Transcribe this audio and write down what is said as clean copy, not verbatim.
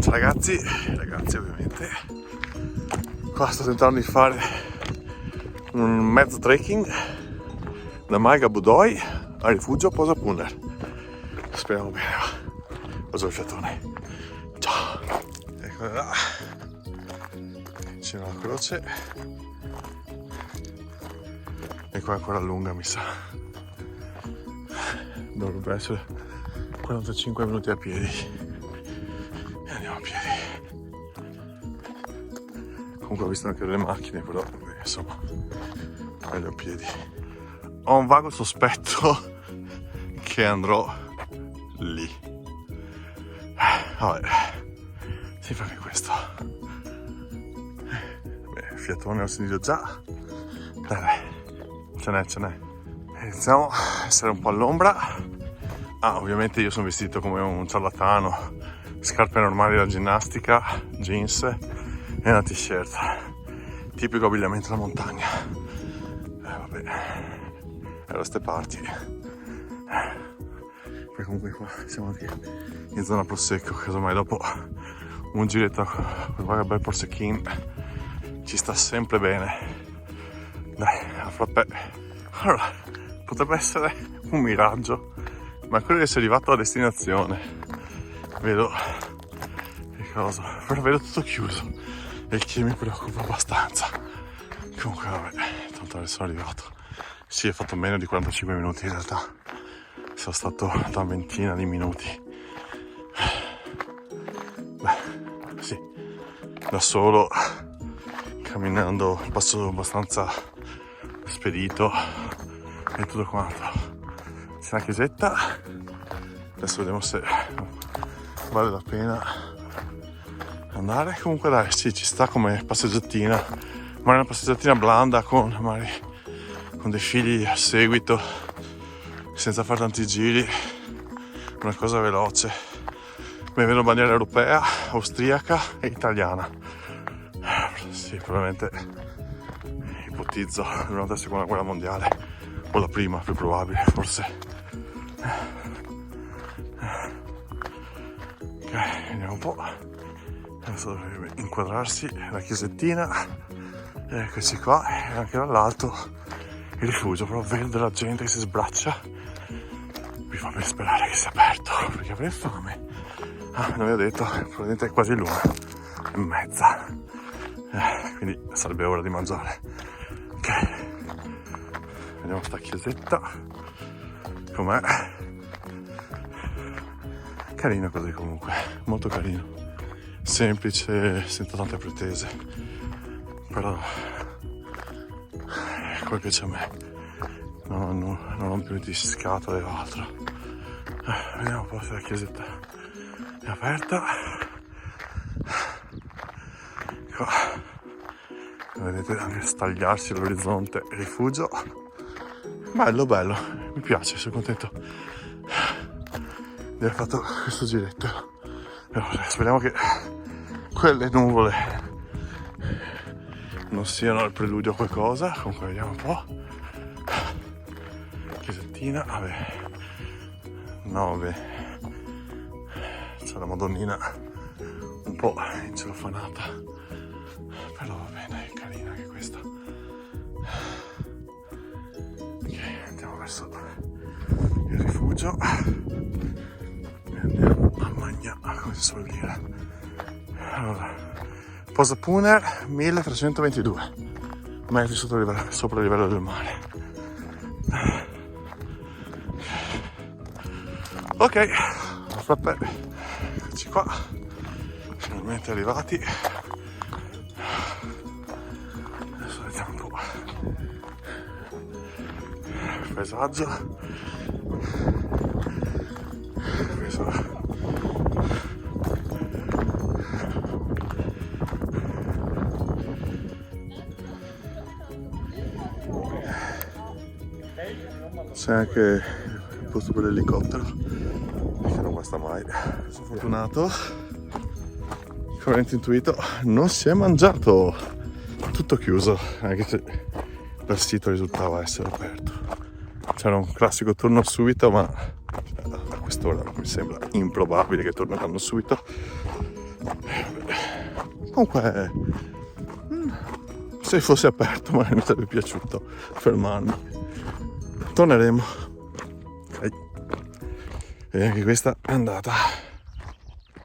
Ciao ragazzi ovviamente. Qua sto tentando di fare un mezzo trekking da Malga Budoi al rifugio Posa Punner. Speriamo bene, va. Poso il fiatone. Ciao. Eccola là. Vicino alla croce. E qua è ancora lunga, mi sa. Dovrebbe essere 45 minuti a piedi. E andiamo a piedi. Comunque ho visto anche delle macchine, però insomma meglio a piedi. Ho un vago sospetto che andrò lì. Vabbè, si fa che questo. Beh, fiatone ho sentito già. Dai, ce n'è. Iniziamo a essere un po' all'ombra. Ovviamente io sono vestito come un ciarlatano, scarpe normali da ginnastica, jeans e una t-shirt, tipico abbigliamento da montagna. Vabbè, da ste parti. Poi comunque qua siamo anche in zona prosecco, casomai dopo un giretto con un bel prosecchin ci sta sempre bene. Dai, a frappè. Allora, potrebbe essere un miraggio, ma credo di essere arrivato a destinazione. Vedo che cosa, però vedo tutto chiuso, il che mi preoccupa abbastanza. Comunque vabbè, tanto adesso sono arrivato. Sì, ho fatto meno di 45 minuti in realtà. Sono stato da ventina di minuti. Beh, sì, da solo, camminando, passo abbastanza spedito e tutto quanto. C'è una chiesetta, adesso vediamo se vale la pena andare. Comunque dai, sì, ci sta come passeggiatina, ma è una passeggiatina blanda con magari con dei figli a seguito, senza fare tanti giri, una cosa veloce. Mi vedo bandiera europea, austriaca e italiana. Sì, probabilmente ipotizzo durante la seconda guerra mondiale o la prima, più probabile, forse. Ok, vediamo un po'. Adesso dovrebbe inquadrarsi la chiesettina. Eccoci qua, e anche dall'alto il rifugio, però vedo della gente che si sbraccia. Mi fa ben sperare che sia aperto, perché avrei fame. Non vi ho detto, probabilmente è quasi l'1:30. Quindi sarebbe ora di mangiare. Ok, vediamo sta chiesetta com'è. Carino così comunque, molto carino, semplice, senza tante pretese, però quello piace a me, non rompermi di scatole o altro. Vediamo un po' se la chiesetta è aperta. Qua vedete anche stagliarsi l'orizzonte rifugio. Bello, mi piace, sono contento di aver fatto questo giretto. Speriamo che quelle nuvole non siano il preludio a qualcosa. Comunque vediamo un po'. Chiesettina, vabbè, 9. C'è la Madonnina un po' incelofanata, però va bene, è carina anche questa. Ok, andiamo verso il rifugio e andiamo a mangiare, come si suol dire. Allora, Posa Punner 1322 metri sopra il livello del mare. Ok, vabbè, eccoci qua, finalmente arrivati. Adesso vediamo un po' il paesaggio. C'è anche il posto per l'elicottero, che non guasta mai. Sono fortunato, come avete intuito, non si è mangiato, tutto chiuso, anche se dal sito risultava essere aperto. C'era un classico turno subito, ma a quest'ora mi sembra improbabile che torneranno subito. Comunque, se fosse aperto magari mi sarebbe piaciuto fermarmi. Torneremo. Ok. E anche questa è andata.